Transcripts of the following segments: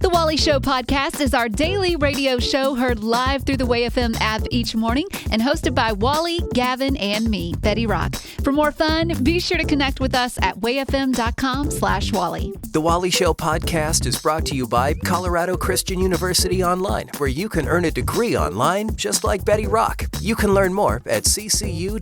The Wally Show podcast is our daily radio show heard live through the WayFM app each morning and hosted by Wally, Gavin, and me, Betty Rock. For more fun, be sure to connect with us at wayfm.com/Wally. The Wally Show podcast is brought to you by Colorado Christian University Online, where you can earn a degree online just like Betty Rock. You can learn more at ccu.edu/Wally.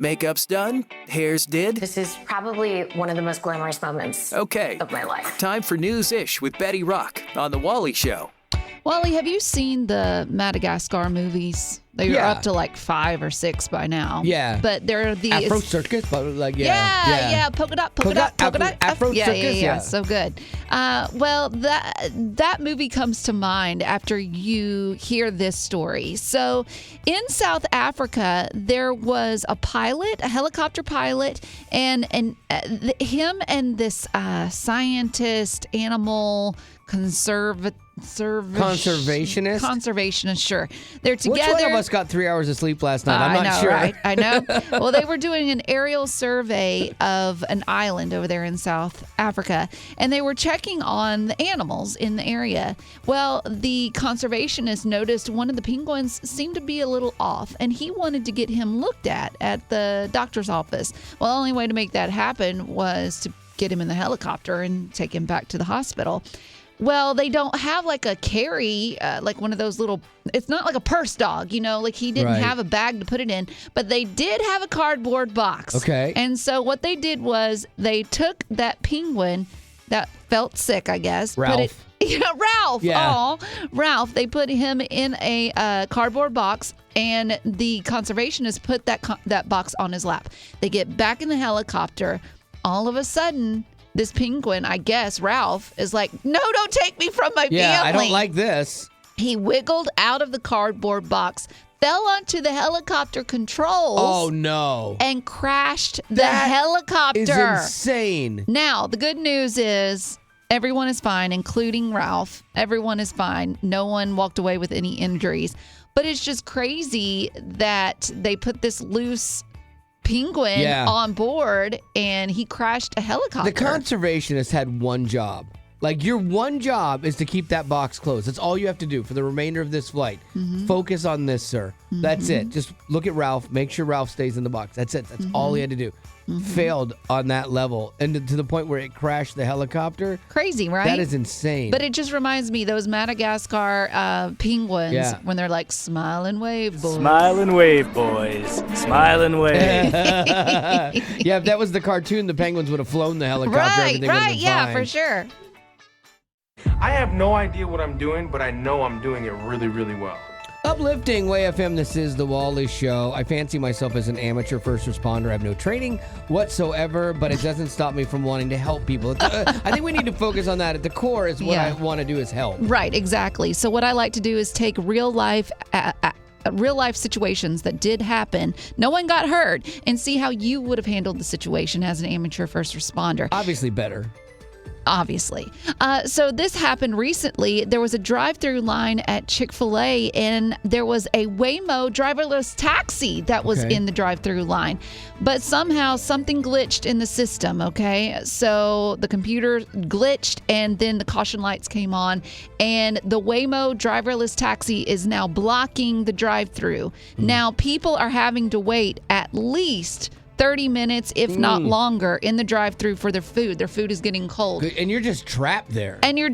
Makeup's done, hair's did. This is probably one of the most glamorous moments of my life. Time for News-ish with Betty Rock on The Wally Show. Wally, have you seen the Madagascar movies? They're up to like 5 or 6 by now. Yeah. But they're the Afro Circus, but like polka dot, Afro Circus, yeah, so good. Well, that movie comes to mind after you hear this story. So, in South Africa, there was a pilot, a helicopter pilot, and him and this scientist, animal conservationist, sure. They're together. Which one of us got 3 hours of sleep last night? I'm not sure. Right? I know. Well, they were doing an aerial survey of an island over there in South Africa, and they were checking on the animals in the area. Well, the conservationist noticed one of the penguins seemed to be a little off, and he wanted to get him looked at the doctor's office. Well, the only way to make that happen was to get him in the helicopter and take him back to the hospital. Well, they don't have like a carry, like one of those little, it's not like a purse dog, like he didn't have a bag to put it in, but they did have a cardboard box. Okay. And so what they did was they took that penguin that felt sick, I guess. Ralph. Ralph. Yeah. Oh, Ralph. They put him in a cardboard box, and the conservationist put that box on his lap. They get back in the helicopter. All of a sudden, this penguin, I guess, Ralph, is like, no, don't take me from my family. Yeah, I don't like this. He wiggled out of the cardboard box, fell onto the helicopter controls. Oh, no. And crashed the helicopter. Is insane. Now, the good news is everyone is fine, including Ralph. Everyone is fine. No one walked away with any injuries. But it's just crazy that they put this loose penguin on board and he crashed a helicopter. The conservationist had one job. Like, your one job is to keep that box closed. That's all you have to do for the remainder of this flight. Mm-hmm. Focus on this, sir. Mm-hmm. That's it. Just look at Ralph. Make sure Ralph stays in the box. That's it. That's all he had to do. Mm-hmm. Failed on that level. And to the point where it crashed the helicopter. Crazy, right? That is insane. But it just reminds me, those Madagascar penguins, when they're like, smile and wave, boys. Smile and wave, boys. Smile and wave. Yeah, if that was the cartoon, the penguins would have flown the helicopter. Right, yeah, for sure. I have no idea what I'm doing, but I know I'm doing it really, really well. Uplifting WayFM, this is The Wally Show. I fancy myself as an amateur first responder. I have no training whatsoever, but it doesn't stop me from wanting to help people. I think we need to focus on that. At the core is what I want to do is help. Right, exactly. So what I like to do is take real life situations that did happen, no one got hurt, and see how you would have handled the situation as an amateur first responder. Obviously better. Obviously. So this happened recently. There was a drive-through line at Chick-fil-A, and there was a Waymo driverless taxi that was in the drive-through line. But somehow something glitched in the system, okay? So the computer glitched, and then the caution lights came on, and the Waymo driverless taxi is now blocking the drive-through. Now people are having to wait at least 30 minutes, if not longer, in the drive-thru for their food. Their food is getting cold. And you're just trapped there. You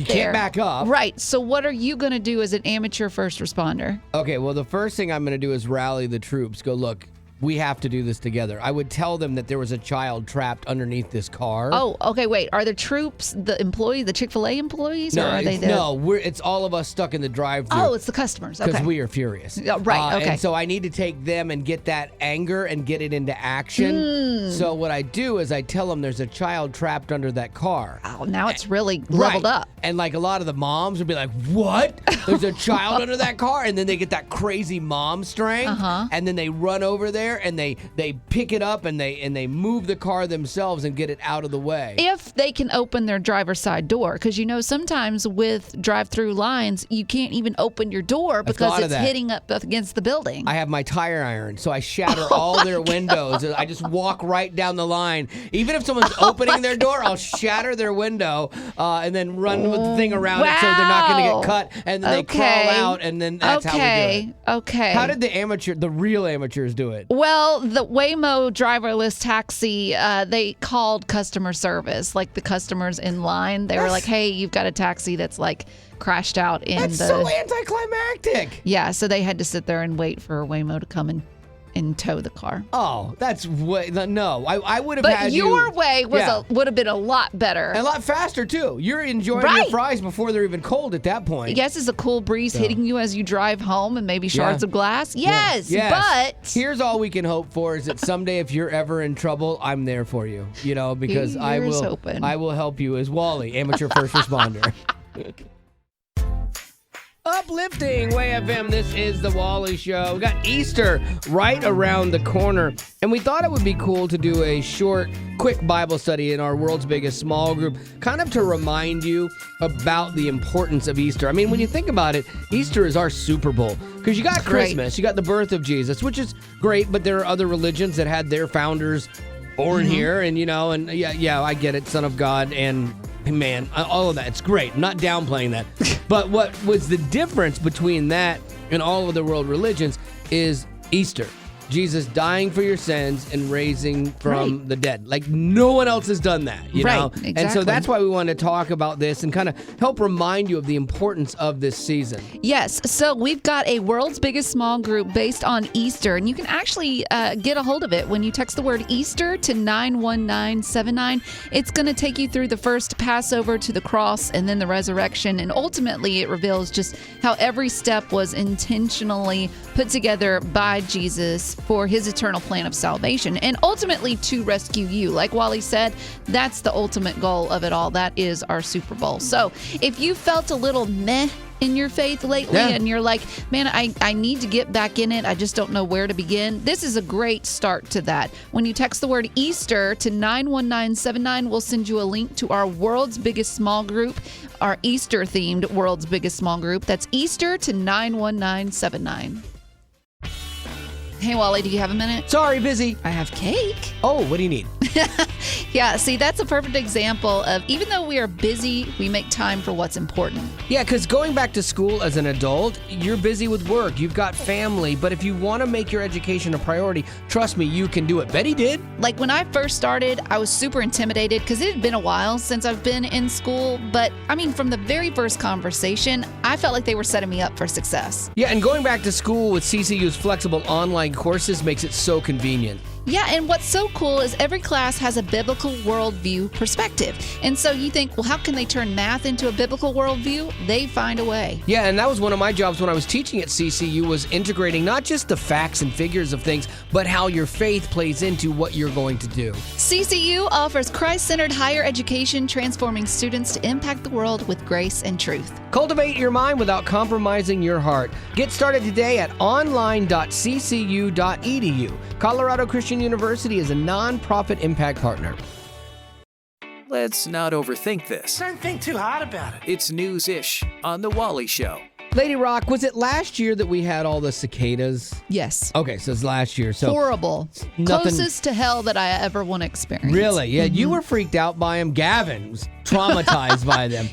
can't back up. Right. So what are you going to do as an amateur first responder? Okay, well, the first thing I'm going to do is rally the troops. Go, look, we have to do this together. I would tell them that there was a child trapped underneath this car. Oh, okay, wait. Are the troops the employees, the Chick-fil-A employees? No, or are they it's all of us stuck in the drive-thru. Oh, it's the customers. Okay. Because we are furious. Right, okay. And so I need to take them and get that anger and get it into action. So what I do is I tell them there's a child trapped under that car. Oh, now it's really leveled up. And like a lot of the moms would be like, what? There's a child under that car? And then they get that crazy mom strength. And then they run over there there and they pick it up and they move the car themselves and get it out of the way. If they can open their driver's side door, because sometimes with drive-through lines, you can't even open your door because it's hitting up against the building. I have my tire iron, so I shatter all their windows. I just walk right down the line. Even if someone's opening their door, I'll shatter their window and then run with the thing around it so they're not going to get cut. And then they crawl out, and then that's how we do it. Okay. How did the real amateurs do it? Well, the Waymo driverless taxi, they called customer service, like the customers in line. They were like, hey, you've got a taxi that's like crashed out in That's so anticlimactic. Yeah, so they had to sit there and wait for Waymo to come and tow the car. Oh, that's no. I would have had But your way would have been a lot better. And a lot faster, too. You're enjoying your fries before they're even cold at that point. Yes, it's a cool breeze hitting you as you drive home and maybe shards of glass. Yes, but... Here's all we can hope for is that someday if you're ever in trouble, I'm there for you. Because I will help you as Wally, amateur first responder. Uplifting Way FM, this is the Wally Show. We got Easter right around the corner, and we thought it would be cool to do a short, quick Bible study in our world's biggest small group, kind of to remind you about the importance of Easter. I mean, when you think about it, Easter is our Super Bowl, because you got Christmas, you got the birth of Jesus, which is great, but there are other religions that had their founders born here, and I get it, Son of God, and man, all of that, it's great. I'm not downplaying that. But what was the difference between that and all of the world religions is Easter. Jesus dying for your sins and raising from the dead. Like no one else has done that, you know? Exactly. And so that's why we want to talk about this and kind of help remind you of the importance of this season. Yes. So we've got a world's biggest small group based on Easter, and you can actually get a hold of it when you text the word Easter to 91979. It's going to take you through the first Passover to the cross and then the resurrection, and ultimately it reveals just how every step was intentionally put together by Jesus for his eternal plan of salvation and ultimately to rescue you. Like Wally said, that's the ultimate goal of it all. That is our Super Bowl. So if you felt a little meh in your faith lately and you're like, man, I need to get back in it, I just don't know where to begin, this is a great start to that. When you text the word Easter to 91979, we'll send you a link to our world's biggest small group, our Easter-themed world's biggest small group. That's Easter to 91979. Hey, Wally, do you have a minute? Sorry, busy. I have cake. Oh, what do you need? Yeah, see, that's a perfect example of even though we are busy, we make time for what's important. Yeah, because going back to school as an adult, you're busy with work, you've got family, but if you want to make your education a priority, trust me, you can do it. Betty did. Like when I first started, I was super intimidated because it had been a while since I've been in school, but I mean, from the very first conversation, I felt like they were setting me up for success. Yeah, and going back to school with CCU's flexible online courses makes it so convenient. Yeah, and what's so cool is every class has a biblical worldview perspective. And so you think, well, how can they turn math into a biblical worldview? They find a way. Yeah, and that was one of my jobs when I was teaching at CCU, was integrating not just the facts and figures of things, but how your faith plays into what you're going to do. CCU offers Christ-centered higher education, transforming students to impact the world with grace and truth. Cultivate your mind without compromising your heart. Get started today at online.ccu.edu. Colorado Christian University is a non-profit impact partner. Let's not overthink this. Don't think too hard about it. It's news-ish on The Wally Show. Lady Rock, was it last year that we had all the cicadas? Yes. Okay, so it's last year. So horrible. Closest to hell that I ever want to experience. Really? Yeah, you were freaked out by them. Gavin was traumatized by them.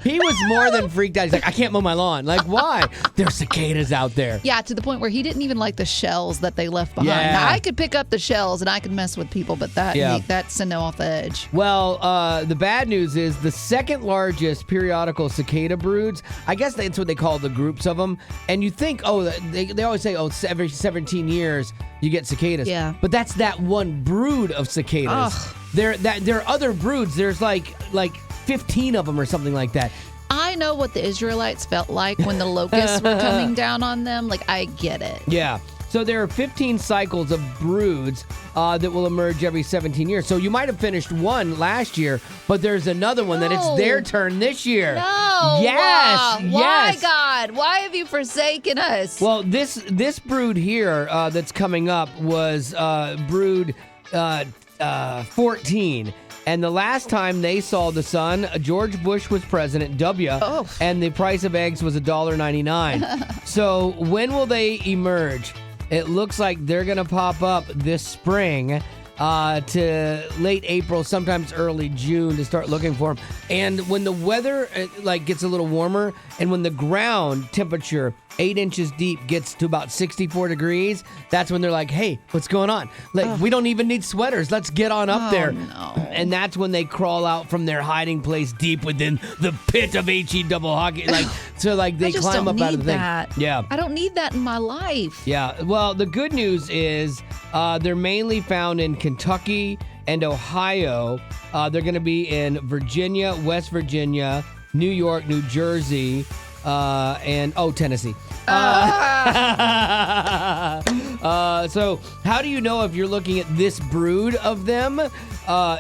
He was more than freaked out. He's like, I can't mow my lawn. Like, why? There's cicadas out there. Yeah, to the point where he didn't even like the shells that they left behind. Yeah. Now, I could pick up the shells and I could mess with people, but that's a no off the edge. Well, the bad news is the second largest periodical cicada broods, I guess that's what they call the groups of them. And you think, they always say, every 17 years you get cicadas. Yeah. But that's that one brood of cicadas. Ugh. There are other broods. There's like 15 of them or something like that. I know what the Israelites felt like when the locusts were coming down on them. Like, I get it. Yeah. So there are 15 cycles of broods that will emerge every 17 years. So you might have finished one last year, but there's another one that it's their turn this year. No. Yes. Why, yes. God? Why have you forsaken us? Well, this brood here that's coming up was brood 14. And the last time they saw the sun, George Bush was president, and the price of eggs was $1.99. So when will they emerge? It looks like they're going to pop up this spring to late April, sometimes early June to start looking for them. And when the weather gets a little warmer and when the ground temperature 8 inches deep gets to about 64 degrees, that's when they're like, hey, what's going on? We don't even need sweaters. Let's get on up there. No. And that's when they crawl out from their hiding place deep within the pit of HE double hockey. They climb up out of the thing. That. Yeah. I don't need that in my life. Yeah. Well, the good news is they're mainly found in Kentucky and Ohio. They're going to be in Virginia, West Virginia, New York, New Jersey, and Tennessee. So how do you know if you're looking at this brood of them?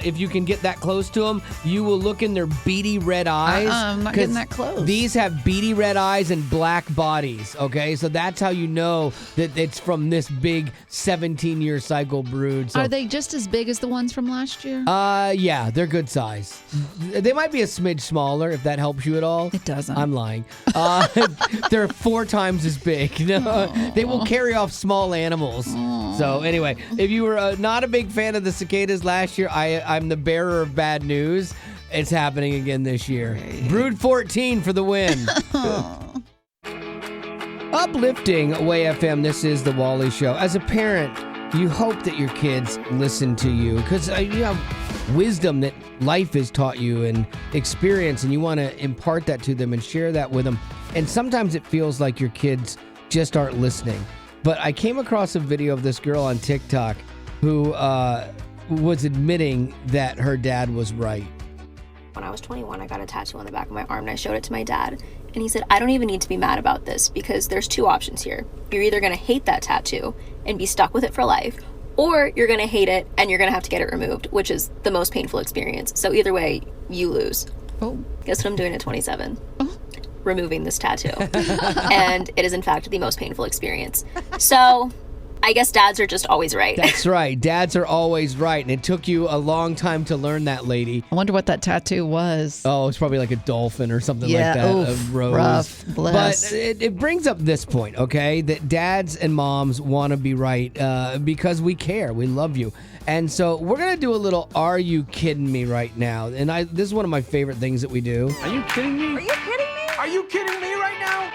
If you can get that close to them, you will look in their beady red eyes. I'm not getting that close. These have beady red eyes and black bodies, okay? So that's how you know that it's from this big 17-year cycle brood. So, are they just as big as the ones from last year? Yeah, they're good size. They might be a smidge smaller, if that helps you at all. It doesn't. I'm lying. They're 4 times as big. No, they will carry off small animals. So anyway, if you were not a big fan of the cicadas last year, I'm the bearer of bad news. It's happening again this year. Brood 14 for the win. Uplifting Way FM, this is the Wally Show. As a parent, you hope that your kids listen to you because you have wisdom that life has taught you and experience, and you want to impart that to them and share that with them. And sometimes it feels like your kids just aren't listening. But I came across a video of this girl on TikTok who was admitting that her dad was right. When I was 21, I got a tattoo on the back of my arm and I showed it to my dad. And he said, I don't even need to be mad about this because there's 2 options here. You're either going to hate that tattoo and be stuck with it for life, or you're going to hate it and you're going to have to get it removed, which is the most painful experience. So either way, you lose. Oh. Guess what I'm doing at 27? Removing this tattoo. And it is, in fact, the most painful experience. So I guess dads are just always right. That's right. Dads are always right. And it took you a long time to learn that, lady. I wonder what that tattoo was. Oh, it's probably like a dolphin or something like that. Oof, a rose. rough. Bless. But it brings up this point, okay, that dads and moms want to be right because we care. We love you. And so we're going to do a little Are You Kidding Me right now. And this is one of my favorite things that we do. Are you kidding me? Are you kidding me? Are you kidding me right now?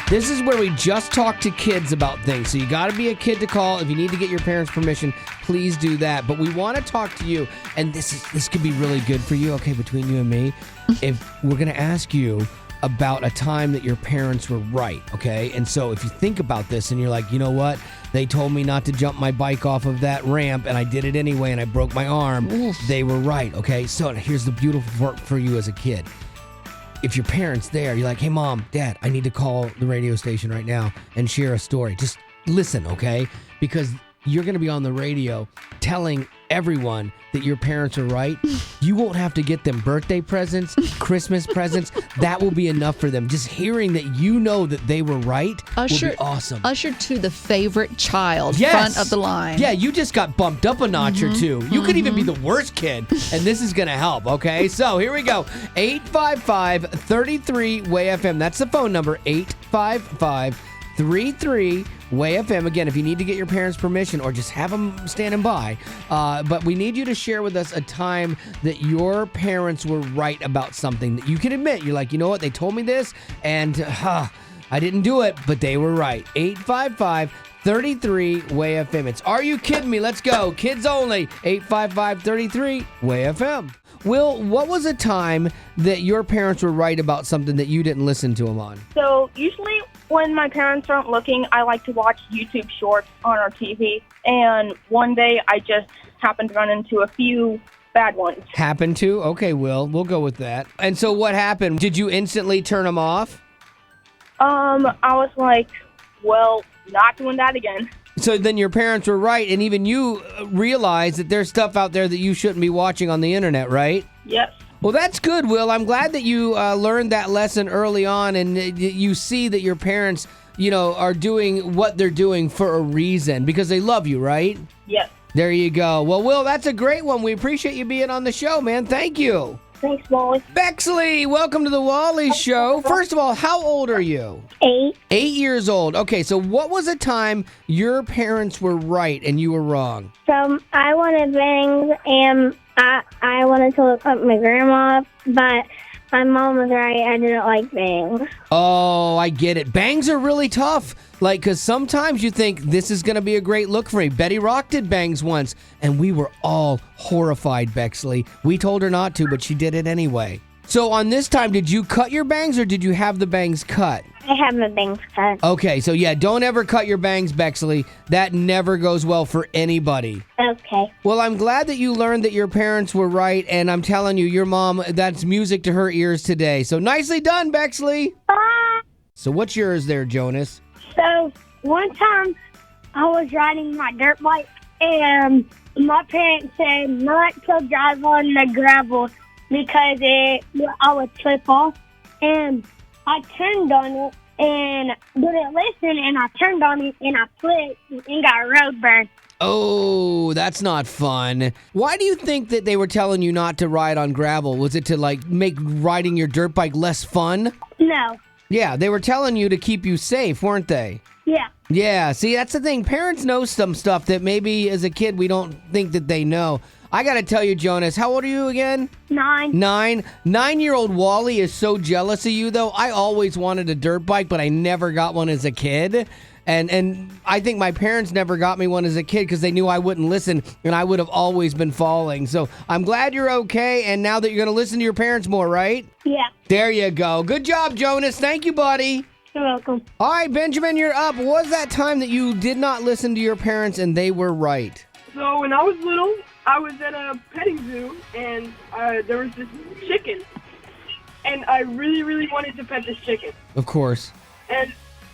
This is where we just talk to kids about things. So you got to be a kid to call. If you need to get your parents' permission, please do that. But we want to talk to you, and this could be really good for you, okay, between you and me. If we're going to ask you about a time that your parents were right, okay? And so if you think about this and you're like, you know what? They told me not to jump my bike off of that ramp, and I did it anyway, and I broke my arm. Oof. They were right, okay? So here's the beautiful part for you as a kid. If your parents there, you're like, hey, Mom, Dad, I need to call the radio station right now and share a story. Just listen, okay? Because you're going to be on the radio telling everyone that your parents are right. You won't have to get them birthday presents, Christmas presents. That will be enough for them. Just hearing that you know that they were right will be awesome. Ushered to the favorite child, front of the line. Yeah, you just got bumped up a notch or two. You could even be the worst kid, and this is going to help, okay? So here we go. 855-33-WAY-FM. That's the phone number, 855-33-WAY-FM. Again, if you need to get your parents' permission or just have them standing by. But we need you to share with us a time that your parents were right about something that you can admit. You're like, you know what? They told me this, and I didn't do it, but they were right. 855-33-WAY-FM. It's Are You Kidding Me? Let's go. Kids only. 855-33-WAY-FM. Will, what was a time that your parents were right about something that you didn't listen to them on? So usually when my parents aren't looking, I like to watch YouTube shorts on our TV. And one day I just happened to run into a few bad ones. Happened to? Okay, Will, we'll go with that. And so what happened? Did you instantly turn them off? I was like, well, not doing that again. So then your parents were right, and even you realize that there's stuff out there that you shouldn't be watching on the internet, right? Yes. Well, that's good, Will. I'm glad that you learned that lesson early on, and you see that your parents, are doing what they're doing for a reason because they love you, right? Yes. There you go. Well, Will, that's a great one. We appreciate you being on the show, man. Thank you. Thanks, Wally. Bexley, welcome to the Wally Show. First of all, how old are you? 8. 8 years old. Okay, so what was a time your parents were right and you were wrong? So I wanted bangs, and I wanted to look up my grandma, but my mom was right. I didn't like bangs. Oh, I get it. Bangs are really tough. Because sometimes you think this is going to be a great look for me. Betty Rock did bangs once, and we were all horrified, Bexley. We told her not to, but she did it anyway. So on this time, did you cut your bangs, or did you have the bangs cut? I have my bangs cut. Okay, so yeah, don't ever cut your bangs, Bexley. That never goes well for anybody. Okay. Well, I'm glad that you learned that your parents were right, and I'm telling you, your mom, that's music to her ears today. So nicely done, Bexley. Bye. So what's yours there, Jonas? So one time I was riding my dirt bike, and my parents said not to drive on the gravel because I would slip off. And I turned on it and didn't listen, and I turned on it and I flipped and got road burn. Oh, that's not fun. Why do you think that they were telling you not to ride on gravel? Was it to make riding your dirt bike less fun? No. Yeah, they were telling you to keep you safe, weren't they? Yeah. Yeah, see, that's the thing. Parents know some stuff that maybe as a kid we don't think that they know. I got to tell you, Jonas, how old are you again? 9. 9? 9-year-old Wally is so jealous of you, though. I always wanted a dirt bike, but I never got one as a kid. And I think my parents never got me one as a kid because they knew I wouldn't listen, and I would have always been falling. So I'm glad you're okay, and now that you're going to listen to your parents more, right? Yeah. There you go. Good job, Jonas. Thank you, buddy. You're welcome. All right, Benjamin, you're up. What was that time that you did not listen to your parents and they were right? So when I was little, I was at a petting zoo, and there was this chicken. And I really, really wanted to pet this chicken. Of course. And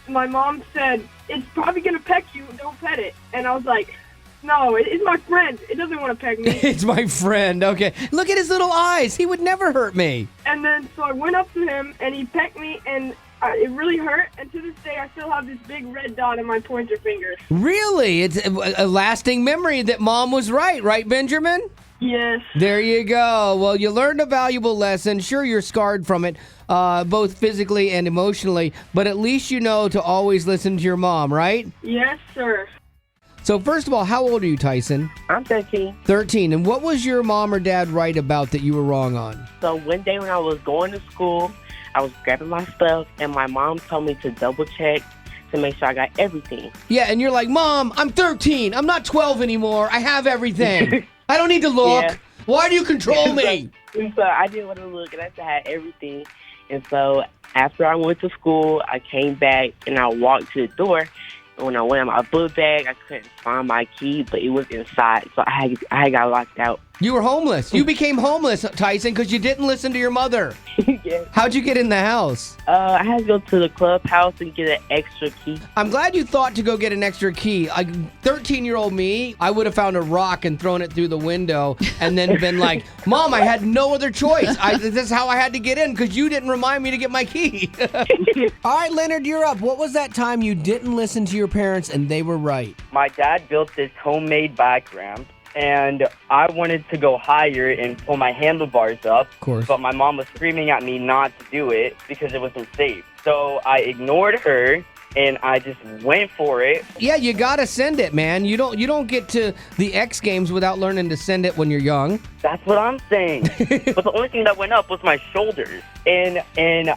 my mom said, it's probably going to peck you, don't pet it. And I was like, no, it's my friend. It doesn't want to peck me. It's my friend. Okay. Look at his little eyes. He would never hurt me. And then, so I went up to him, and he pecked me, and it really hurt. And to this day, I still have this big red dot on my pointer finger. Really? It's a lasting memory that Mom was right, Benjamin? Yes. There you go. Well, you learned a valuable lesson. Sure, you're scarred from it, both physically and emotionally, but at least you know to always listen to your mom, right? Yes, sir. So first of all, how old are you, Tyson? I'm 13. 13. And what was your mom or dad right about that you were wrong on? So one day when I was going to school, I was grabbing my stuff, and my mom told me to double check to make sure I got everything. Yeah, and you're like, Mom, I'm 13. I'm not 12 anymore. I have everything. I don't need to look. Yeah. Why do you control me? So I didn't want to look, and I still had everything. And so after I went to school, I came back, and I walked to the door. And when I went in my book bag, I couldn't find my key, but it was inside. So I got locked out. You were homeless. You became homeless, Tyson, because you didn't listen to your mother. Yes. How'd you get in the house? I had to go to the clubhouse and get an extra key. I'm glad you thought to go get an extra key. 13-year-old me, I would have found a rock and thrown it through the window and then been like, Mom, I had no other choice. This is how I had to get in because you didn't remind me to get my key. All right, Leonard, you're up. What was that time you didn't listen to your parents and they were right? My dad built this homemade bike ramp, and I wanted to go higher and pull my handlebars up. Of course. But my mom was screaming at me not to do it because it wasn't safe. So I ignored her, and I just went for it. Yeah, you gotta send it, man. You don't get to the X Games without learning to send it when you're young. That's what I'm saying. But the only thing that went up was my shoulders. And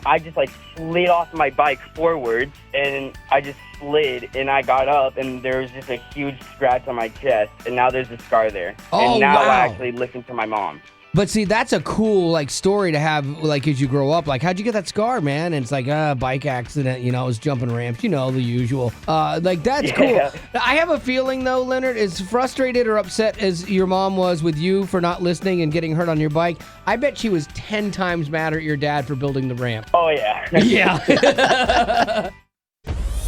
I just slid off my bike forwards, and I just slid, and I got up, and there was just a huge scratch on my chest, and now there's a scar there. Oh, and now wow. I actually listen to my mom. But see, that's a cool story to have as you grow up. How'd you get that scar, man? And it's bike accident, I was jumping ramps, the usual. That's cool. I have a feeling though, Leonard, as frustrated or upset as your mom was with you for not listening and getting hurt on your bike, I bet she was 10 times madder at your dad for building the ramp. Oh yeah. Yeah.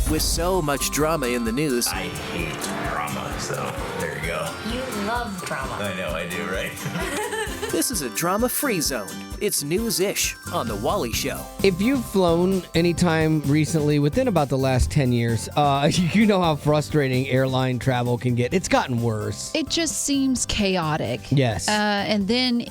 With so much drama in the news, I hate So there you go. You love drama. I know I do, right? This is a drama-free zone. It's news-ish on The Wally Show. If you've flown anytime recently within about the last 10 years, you know how frustrating airline travel can get. It's gotten worse. It just seems chaotic. Yes. And then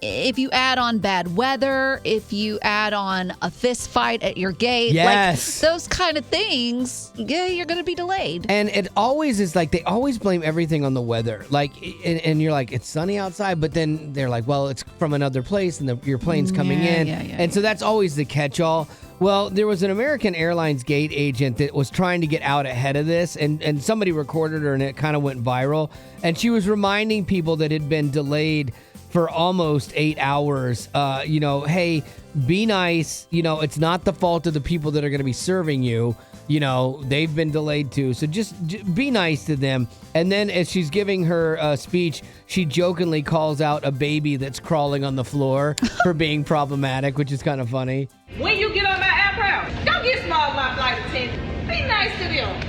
if you add on bad weather, if you add on a fist fight at your gate, yes, like those kind of things, yeah, you're going to be delayed. And it always is like they always blame everything on the weather. Like, and you're like, it's sunny outside, but then they're like, well, it's from another place and your plane's coming in. And so that's always the catch-all. Well, there was an American Airlines gate agent that was trying to get out ahead of this, and somebody recorded her, and it kind of went viral. And she was reminding people that had been delayed for almost 8 hours, hey, be nice. It's not the fault of the people that are going to be serving you. They've been delayed too. So just be nice to them. And then as she's giving her speech, she jokingly calls out a baby that's crawling on the floor for being problematic, which is kind of funny. When you get on my aircraft, don't get small with my flight attendant. Be nice to them.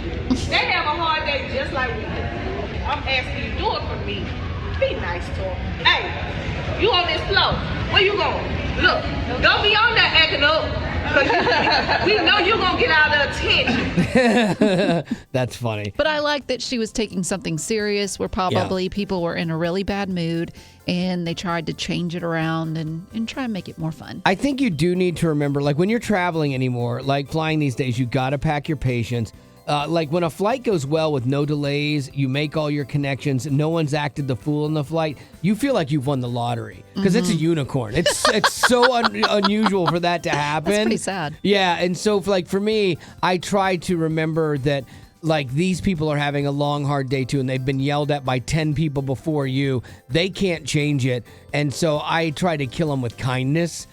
They have a hard day just like we do. I'm asking you, do it for me. Be nice to them. Hey, you on this floor. Where you going? Look, don't be on that acting up. We know you're going to get out of attention. That's funny. But I like that she was taking something serious where probably people were in a really bad mood and they tried to change it around and try and make it more fun. I think you do need to remember, like when you're traveling anymore, like flying these days, you got to pack your patience. Like when a flight goes well with no delays, you make all your connections, no one's acted the fool in the flight, you feel like you've won the lottery because it's a unicorn. It's so unusual for that to happen. That's pretty sad. Yeah, and so for me, I try to remember that like these people are having a long, hard day too, and they've been yelled at by 10 people before you. They can't change it, and so I try to kill them with kindness.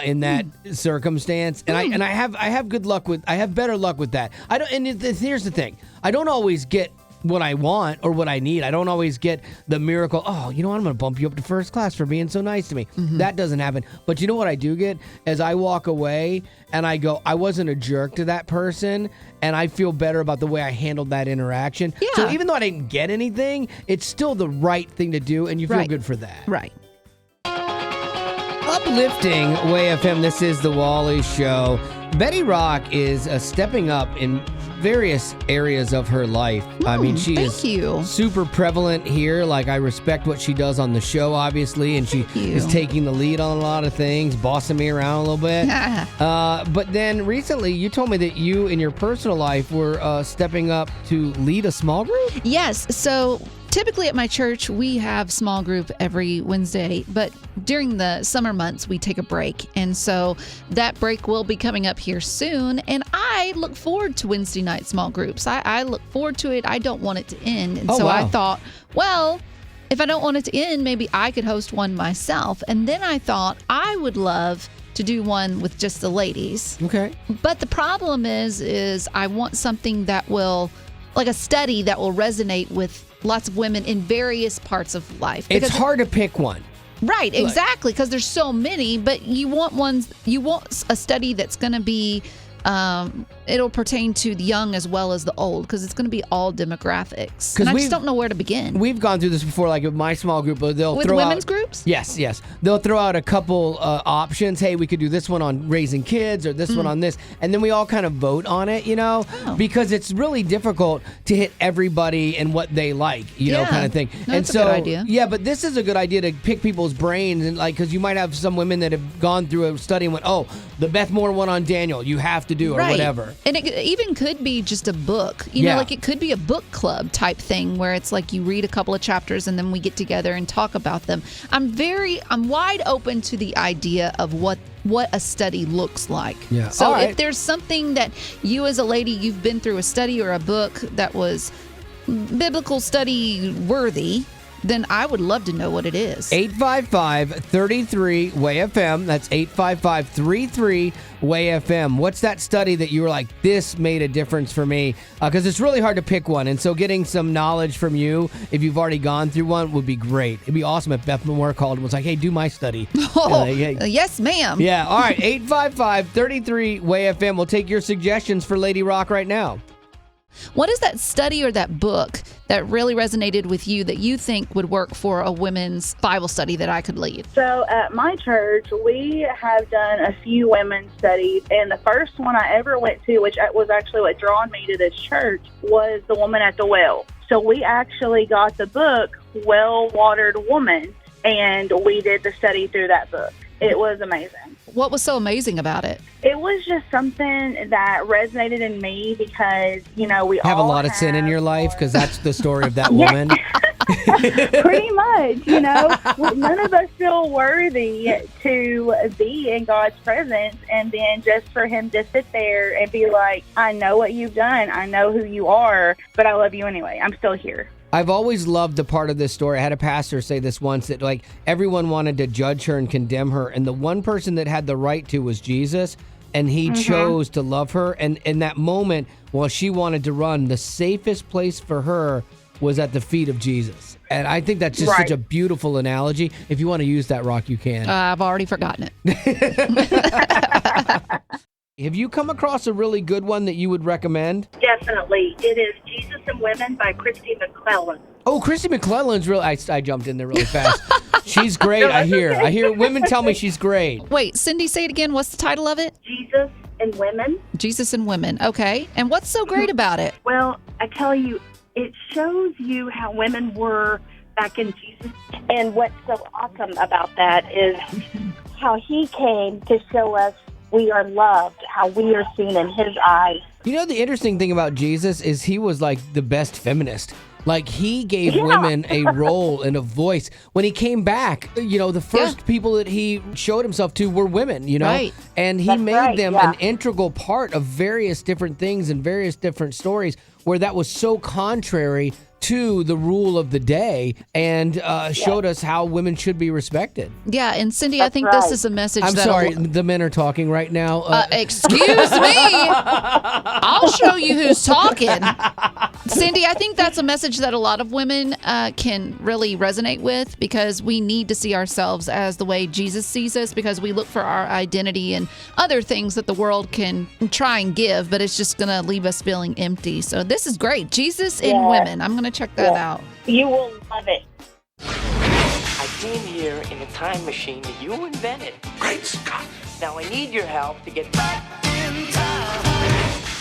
In that circumstance, and I have good luck with. I have better luck with that. I don't. And here's the thing: I don't always get what I want or what I need. I don't always get the miracle. Oh, I'm going to bump you up to first class for being so nice to me. That doesn't happen. But you know what I do get? As I walk away and I go, I wasn't a jerk to that person, and I feel better about the way I handled that interaction. Yeah. So even though I didn't get anything, it's still the right thing to do, and you feel good for that. Right. Uplifting Way FM, this is The Wally Show. Betty Rock is stepping up in various areas of her life. I mean, she is super prevalent here. Like, I respect what she does on the show, obviously, and she is taking the lead on a lot of things, bossing me around a little bit. But then recently, you told me that you, in your personal life, were stepping up to lead a small group? Yes. So typically at my church, we have small group every Wednesday, but during the summer months, we take a break. And so that break will be coming up here soon. And I look forward to Wednesday night small groups. I look forward to it. I don't want it to end. And I thought, well, if I don't want it to end, maybe I could host one myself. And then I thought I would love to do one with just the ladies. Okay. But the problem is I want something that will, like a study that will resonate with lots of women in various parts of life. It's hard to pick one. Right, exactly, because there's so many, but you want a study that's going to be it'll pertain to the young as well as the old, because it's going to be all demographics. And I just don't know where to begin. We've gone through this before, like with my small group. They'll with throw women's out, groups? Yes. They'll throw out a couple options. Hey, we could do this one on raising kids or this one on this. And then we all kind of vote on it, because it's really difficult to hit everybody and what they like, kind of thing. No, that's a good idea. Yeah, but this is a good idea to pick people's brains, and because you might have some women that have gone through a study and went, oh, the Beth Moore one on Daniel, you have to do, or whatever. And it even could be just a book, like it could be a book club type thing where it's like you read a couple of chapters and then we get together and talk about them. I'm wide open to the idea of what a study looks like. Yeah. So if there's something that you as a lady, you've been through a study or a book that was biblical study worthy, then I would love to know what it is. 855-33-WAY-FM. That's 855-33-WAY-FM. What's that study that you were like, this made a difference for me? Because it's really hard to pick one. And so getting some knowledge from you, if you've already gone through one, would be great. It'd be awesome if Beth Moore called and was like, hey, do my study. Yes, ma'am. Yeah. All right. 855-33-WAY-FM. We'll take your suggestions for Lady Rock right now. What is that study or that book that really resonated with you that you think would work for a women's Bible study that I could lead? So at my church, we have done a few women's studies, and the first one I ever went to, which was actually what drawn me to this church, was The Woman at the Well. So we actually got the book, Well-Watered Woman, and we did the study through that book. It was amazing. What was so amazing about it? It was just something that resonated in me because, we have all a lot of sin in your life, because that's the story of that woman. Pretty much, none of us feel worthy to be in God's presence, and then just for him to sit there and be like, I know what you've done, I know who you are, but I love you anyway. I'm still here. I've always loved the part of this story. I had a pastor say this once, that like everyone wanted to judge her and condemn her, and the one person that had the right to was Jesus, and he chose to love her. And in that moment, while she wanted to run, the safest place for her was at the feet of Jesus. And I think that's just such a beautiful analogy. If you want to use that, Rock, you can. I've already forgotten it. Have you come across a really good one that you would recommend? Definitely. It is Jesus and Women by Christy McClellan. Oh, Christy McClellan's real. I jumped in there really fast. She's great, I hear. I hear women tell me she's great. Wait, Cindy, say it again. What's the title of it? Jesus and Women. Jesus and Women. Okay. And what's so great about it? Well, I tell you, it shows you how women were back in Jesus. And what's so awesome about that is how he came to show us we are loved, how we are seen in his eyes. You know, the interesting thing about Jesus is he was like the best feminist. Like, he gave women a role and a voice. When he came back, the first people that he showed himself to were women, Right. And he made them an integral part of various different things and various different stories where that was so contrary to the rule of the day, and showed us how women should be respected. Yeah, and Cindy, I think this is a message I'm that... sorry, the men are talking right now. Excuse me. I'll show you who's talking. Cindy, I think that's a message that a lot of women can really resonate with, because we need to see ourselves as the way Jesus sees us, because we look for our identity and other things that the world can try and give, but it's just going to leave us feeling empty. So this is great. Jesus in Women. I'm going to check that out. You will love it. I came here in a time machine that you invented. Great Scott! Now I need your help to get back in time.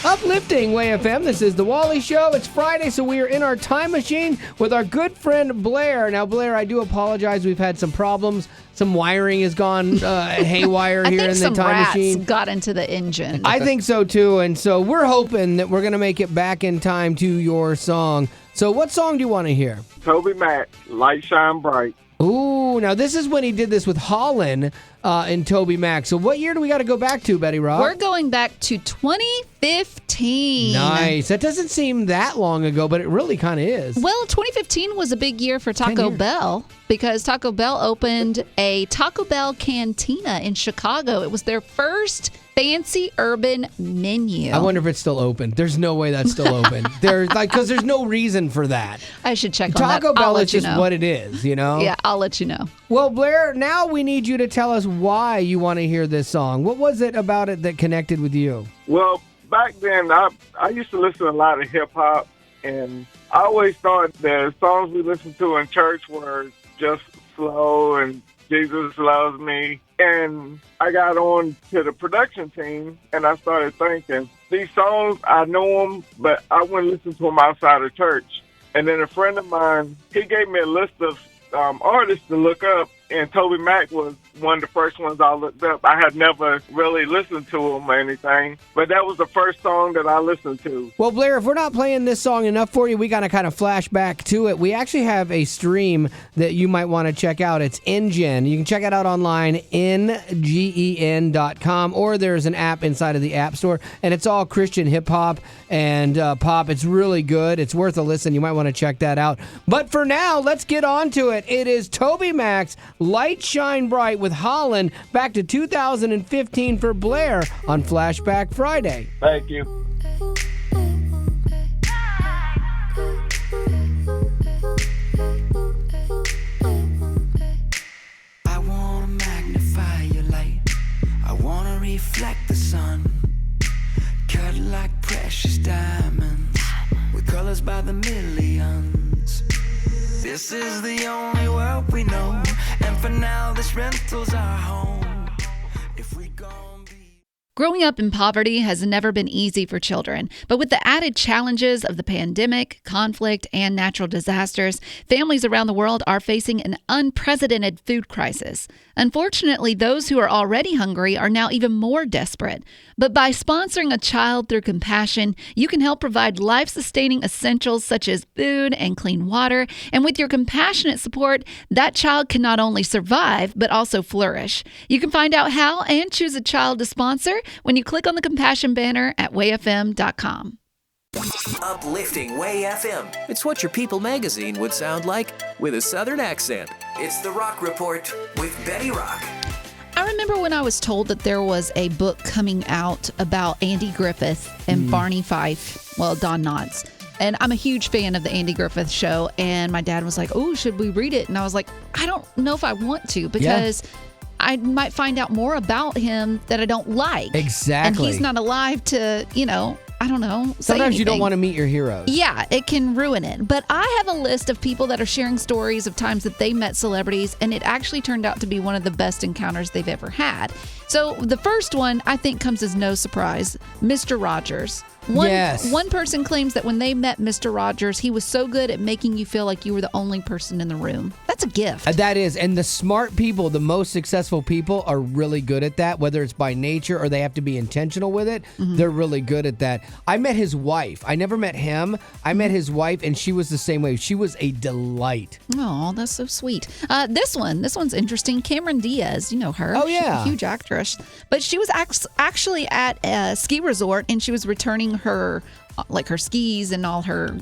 Uplifting Way FM. This is The Wally Show. It's Friday, so we are in our time machine with our good friend Blair. Now, Blair, I do apologize. We've had some problems. Some wiring has gone haywire here in the time machine. I think some rats got into the engine. I think so, too. And so we're hoping that we're going to make it back in time to your song. So what song do you want to hear? Toby Mac, Light Shine Bright. Ooh, now this is when he did this with Holland and Toby Mac. So what year do we got to go back to, Betty Rock? We're going back to 2015. Nice. That doesn't seem that long ago, but it really kind of is. Well, 2015 was a big year for Taco Bell, because Taco Bell opened a Taco Bell Cantina in Chicago. It was their first fancy urban menu. I wonder if it's still open. There's no way that's still open. Because there's no reason for that. I should check on that. Taco Bell is just what it is, Yeah, I'll let you know. Well, Blair, now we need you to tell us why you want to hear this song. What was it about it that connected with you? Well, back then, I used to listen to a lot of hip-hop, and I always thought the songs we listened to in church were just slow and Jesus Loves Me. And I got on to the production team, and I started thinking, these songs, I know them, but I wouldn't listen to them outside of church. And then a friend of mine, he gave me a list of artists to look up, and Toby Mac was one of the first ones I looked up. I had never really listened to him or anything, but that was the first song that I listened to. Well, Blair, if we're not playing this song enough for you, we got to kind of flash back to it. We actually have a stream that you might want to check out. It's NGen. You can check it out online, NGEN.com, or there's an app inside of the App Store, and it's all Christian hip-hop and pop. It's really good. It's worth a listen. You might want to check that out. But for now, let's get on to it. It is Toby Mac's Light Shine Bright with Holland, back to 2015 for Blair on Flashback Friday. Thank you. I want to magnify your light. I want to reflect the sun. Cut like precious diamonds. This is the only world we know, and for now this rental's our home. If we gon' be... Growing up in poverty has never been easy for children, but with the added challenges of the pandemic, conflict, and natural disasters, families around the world are facing an unprecedented food crisis. Unfortunately, those who are already hungry are now even more desperate. But by sponsoring a child through compassion, you can help provide life-sustaining essentials such as food and clean water. And with your compassionate support, that child can not only survive, but also flourish. You can find out how and choose a child to sponsor when you click on the compassion banner at wayfm.com. Uplifting Way FM. It's what your People magazine would sound like with a Southern accent. It's The Rock Report with Betty Rock. I remember when I was told that there was a book coming out about Andy Griffith and Barney Fife, well, Don Knotts. And I'm a huge fan of the Andy Griffith Show. And my dad was like, oh, should we read it? And I was like, I don't know if I want to because I might find out more about him that I don't like. Exactly. And he's not alive to, I don't know. Sometimes you don't want to meet your heroes. Yeah, it can ruin it. But I have a list of people that are sharing stories of times that they met celebrities, and it actually turned out to be one of the best encounters they've ever had. So the first one, I think, comes as no surprise. Mr. Rogers. One person claims that when they met Mr. Rogers, he was so good at making you feel like you were the only person in the room. That's a gift. That is. And the smart people, the most successful people are really good at that, whether it's by nature or they have to be intentional with it. They're really good at that. I met his wife. I never met him. I met his wife, and she was the same way. She was a delight. Oh, that's so sweet. This one's interesting. Cameron Diaz, you know her. Oh, yeah. She's a huge actress. But she was actually at a ski resort, and she was returning her skis and all her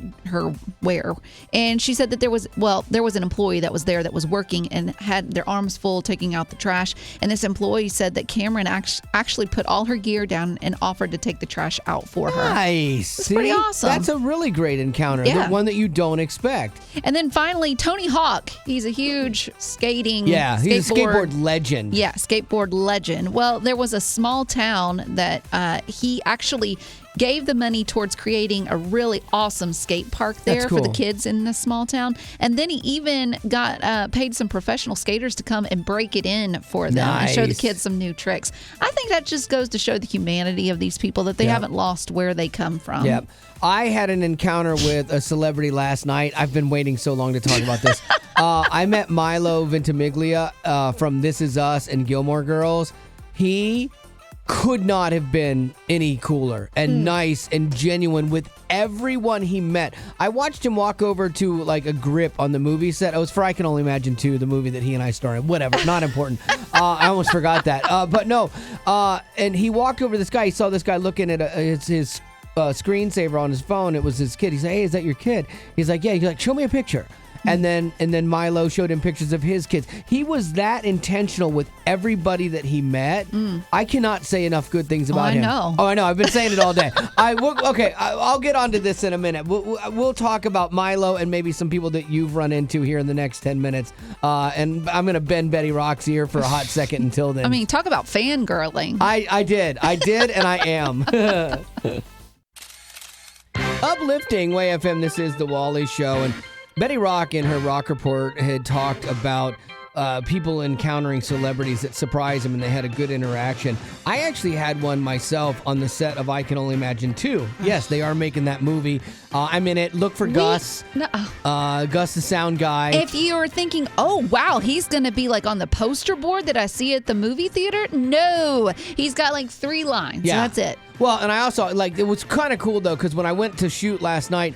wear. And she said that there was an employee that was there that was working and had their arms full taking out the trash. And this employee said that Cameron actually put all her gear down and offered to take the trash out for her. Nice. It's pretty awesome. That's a really great encounter. Yeah. The one that you don't expect. And then finally, Tony Hawk. He's a huge skating he's a skateboard legend. Yeah, skateboard legend. Well, there was a small town that he actually gave the money towards creating a really awesome skate park there for the kids in this small town. And then he even got paid some professional skaters to come and break it in for them and show the kids some new tricks. I think that just goes to show the humanity of these people, that they haven't lost where they come from. Yep. I had an encounter with a celebrity last night. I've been waiting so long to talk about this. I met Milo Ventimiglia from This Is Us and Gilmore Girls. He could not have been any cooler and nice and genuine with everyone he met. I watched him walk over to like a grip on the movie set. It was for I Can Only Imagine 2, the movie that he and I starred. Whatever, not important. I almost forgot that. But no, and he walked over to this guy. He saw this guy looking at his screensaver on his phone. It was his kid. He said, hey, is that your kid? He's like, yeah. He's like, show me a picture. And then Milo showed him pictures of his kids. He was that intentional with everybody that he met. I cannot say enough good things about him. I know. I've been saying it all day. I'll get onto this in a minute. We'll talk about Milo and maybe some people that you've run into here in the next 10 minutes. And I'm going to bend Betty Rock's ear for a hot second until then. I mean, talk about fangirling. I did, and I am. Uplifting Way FM, this is The Wally Show. And Betty Rock in her Rock Report had talked about people encountering celebrities that surprised them and they had a good interaction. I actually had one myself on the set of I Can Only Imagine 2. Yes, they are making that movie. I'm in it. Look for Gus. Gus, the sound guy. If you were thinking, oh, wow, he's going to be like on the poster board that I see at the movie theater. No, he's got like 3 lines. Yeah. That's it. Well, and I also, it was kind of cool, though, because when I went to shoot last night,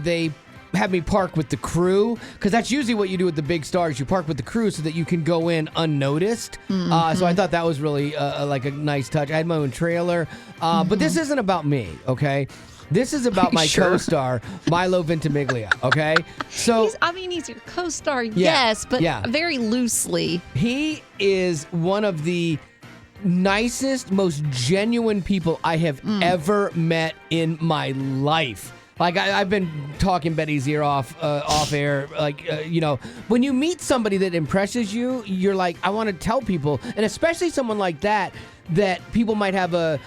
they had me park with the crew, because that's usually what you do with the big stars. You park with the crew so that you can go in unnoticed. So I thought that was really like a nice touch. I had my own trailer, but this isn't about me, okay? This is about my co-star, Milo Ventimiglia, okay? So he's your co-star, yes, but very loosely. He is one of the nicest, most genuine people I have ever met in my life. Like, I've been talking Betty's ear off air. When you meet somebody that impresses you, you're like, I want to tell people, and especially someone like that people might have a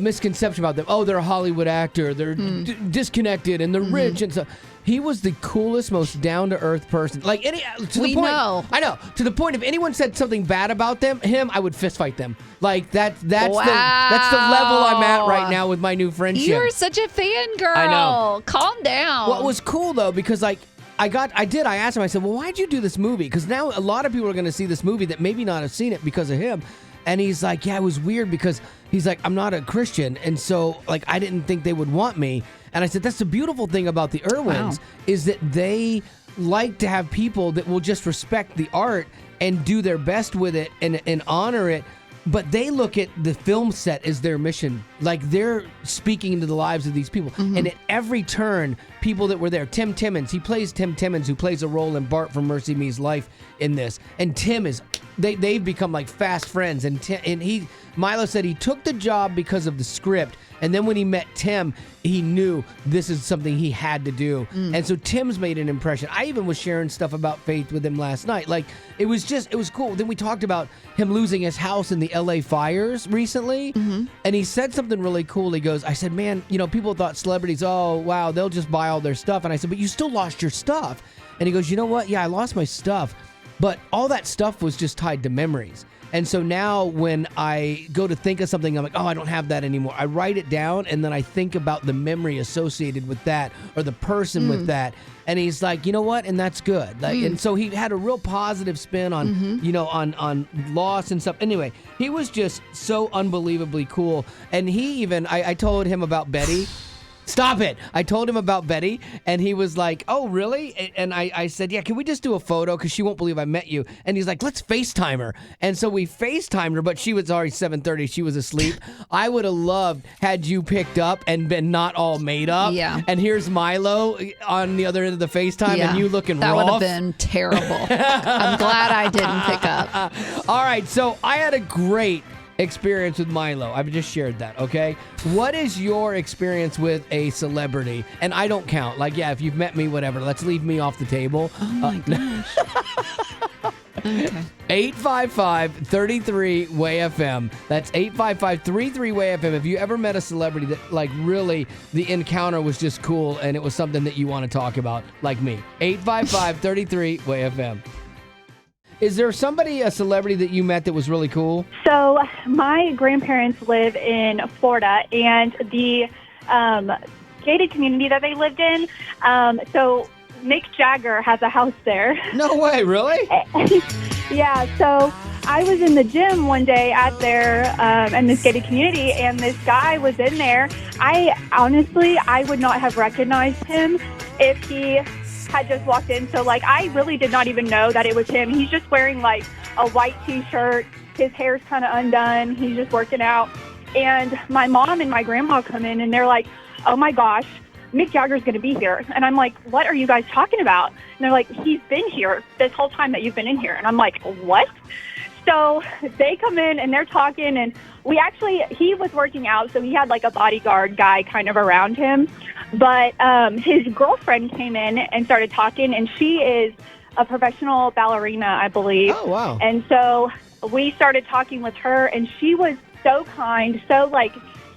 misconception about them. Oh, they're a Hollywood actor. They're disconnected and they're rich and stuff. He was the coolest, most down-to-earth person. Like know. I know. To the point, if anyone said something bad about him, I would fist fight them. Like that's the level I'm at right now with my new friendship. You're such a fangirl. I know. Calm down. Well, it was cool though because like I asked him. I said, well, why'd you do this movie? Because now a lot of people are going to see this movie that maybe not have seen it because of him. And he's like, yeah, it was weird because he's like, I'm not a Christian. And so like, I didn't think they would want me. And I said, that's the beautiful thing about the Irwins is that they like to have people that will just respect the art and do their best with it and honor it. But they look at the film set as their mission. Like they're speaking into the lives of these people. And at every turn, people that were there, Tim Timmons, he plays Tim Timmons, who plays a role in Bart from Mercy Me's life in this. And Tim is, they've become like fast friends. And Milo said he took the job because of the script. And then when he met Tim, he knew this is something he had to do. And so Tim's made an impression. I even was sharing stuff about faith with him last night. Like, it was cool. Then we talked about him losing his house in the LA fires recently. And he said something really cool. He goes, I said, man, people thought celebrities, oh, wow, they'll just buy all their stuff. And I said, but you still lost your stuff. And he goes, you know what? Yeah, I lost my stuff. But all that stuff was just tied to memories. And so now when I go to think of something, I'm like, oh, I don't have that anymore. I write it down, and then I think about the memory associated with that or the person with that. And he's like, you know what? And that's good. Like, and so he had a real positive spin on, on loss and stuff. Anyway, he was just so unbelievably cool. And he even, I told him about Betty. Stop it. I told him about Betty, and he was like, oh, really? And I said, yeah, can we just do a photo? Because she won't believe I met you. And he's like, let's FaceTime her. And so we FaceTimed her, but she was already 7:30. She was asleep. I would have loved had you picked up and been not all made up. Yeah. And here's Milo on the other end of the FaceTime, and you looking that rough. That would have been terrible. I'm glad I didn't pick up. All right, so I had a great experience with Milo. I've just shared that, okay? What is your experience with a celebrity? And I don't count. Like, yeah, if you've met me, whatever. Let's leave me off the table. Oh, my gosh. Okay. 855-33-WAY-FM. That's 855-33-WAY-FM. If you ever met a celebrity that, like, really, the encounter was just cool and it was something that you want to talk about, like me. 855-33-WAY-FM. Is there a celebrity that you met that was really cool? So my grandparents live in Florida, and the gated community that they lived in, so Mick Jagger has a house there. No way, really? Yeah, so I was in the gym one day at their in this gated community, and this guy was in there. I would not have recognized him if he had just walked in. So like, I really did not even know that it was him. He's just wearing like a white t-shirt. His hair's kind of undone. He's just working out. And my mom and my grandma come in and they're like, oh my gosh, Mick Jagger's going to be here. And I'm like, what are you guys talking about? And they're like, he's been here this whole time that you've been in here. And I'm like, what? So they come in and they're talking, and he was working out, so he had like a bodyguard guy kind of around him. But his girlfriend came in and started talking, and she is a professional ballerina, I believe. Oh, wow. And so we started talking with her, and she was so kind, so like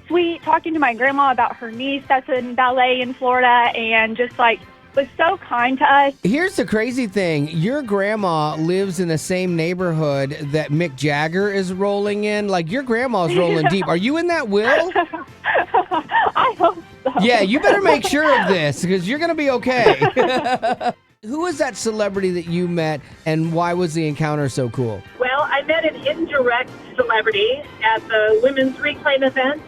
sweet, talking to my grandma about her niece that's in ballet in Florida, and just like was so kind to us. Here's the crazy thing. Your grandma lives in the same neighborhood that Mick Jagger is rolling in. Like, your grandma's rolling deep. Are you in that will? I hope so. Yeah, you better make sure of this because you're going to be okay. Who is that celebrity that you met, and why was the encounter so cool? Well, I met an indirect celebrity at the Women's Reclaim event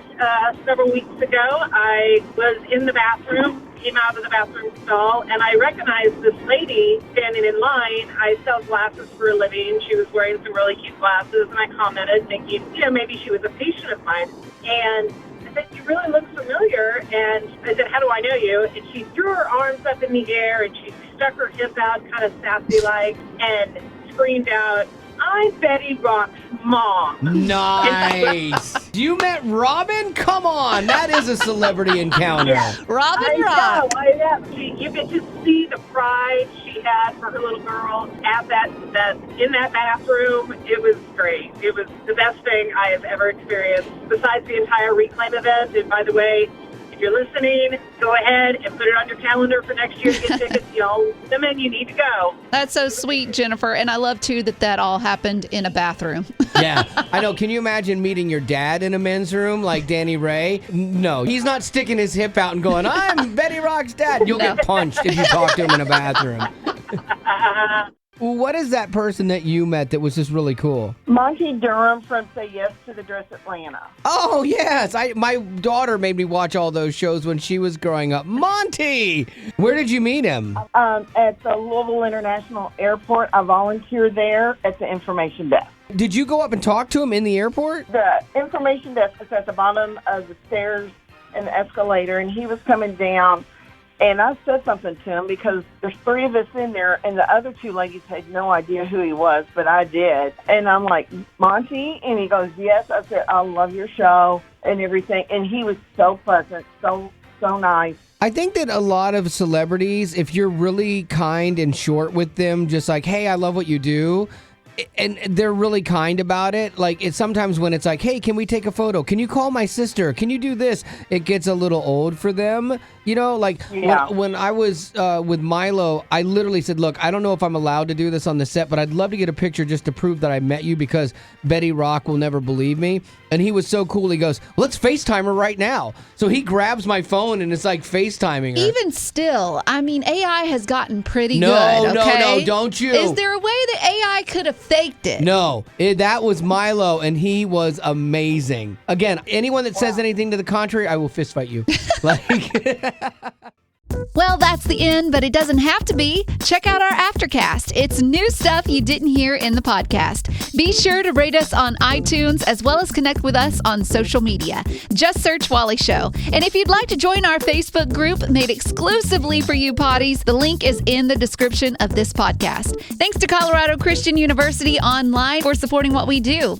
several weeks ago. I was in the bathroom, came out of the bathroom stall, and I recognized this lady standing in line. I sell glasses for a living. She was wearing some really cute glasses, and I commented, thinking, maybe she was a patient of mine. And I said, you really look familiar. And I said, how do I know you? And she threw her arms up in the air, and she stuck her hip out, kind of sassy-like, and screamed out, I'm Betty Rock's mom. Nice. You met Robin? Come on. That is a celebrity encounter. Robin Rock. I know. You could just see the pride she dad for her little girl at in that bathroom. It was great. It was the best thing I have ever experienced besides the entire Reclaim event. And by the way, if you're listening, go ahead and put it on your calendar for next year to get tickets. Y'all, women, you need to go. That's so sweet, Jennifer. And I love, too, that all happened in a bathroom. Yeah, I know. Can you imagine meeting your dad in a men's room like Danny Ray? No, he's not sticking his hip out and going, I'm Betty Rock's dad. You'll get punched if you talk to him in a bathroom. What is that person that you met that was just really cool? Monty Durham from Say Yes to the Dress Atlanta. Oh, yes. My daughter made me watch all those shows when she was growing up. Monty! Where did you meet him? At the Louisville International Airport. I volunteer there at the information desk. Did you go up and talk to him in the airport? The information desk is at the bottom of the stairs and the escalator, and he was coming down. And I said something to him because there's 3 of us in there, and the other 2 ladies had no idea who he was, but I did. And I'm like, Monty? And he goes, yes. I said, I love your show and everything. And he was so pleasant, so nice. I think that a lot of celebrities, if you're really kind and short with them, just like, hey, I love what you do, and they're really kind about it. Like, it's sometimes when it's like, hey, can we take a photo? Can you call my sister? Can you do this? It gets a little old for them. You know, like when I was with Milo, I literally said, look, I don't know if I'm allowed to do this on the set, but I'd love to get a picture just to prove that I met you because Betty Rock will never believe me. And he was so cool. He goes, let's FaceTime her right now. So he grabs my phone and it's like FaceTiming her. Even still, I mean, AI has gotten pretty good. No, don't you. Is there a way that AI could have faked it? No, that was Milo, and he was amazing. Again, anyone that says anything to the contrary, I will fist fight you. Well, that's the end, but it doesn't have to be. Check out our Aftercast. It's new stuff you didn't hear in the podcast. Be sure to rate us on iTunes as well as connect with us on social media. Just search Wally Show. And if you'd like to join our Facebook group made exclusively for you potties, the link is in the description of this podcast. Thanks to Colorado Christian University Online for supporting what we do.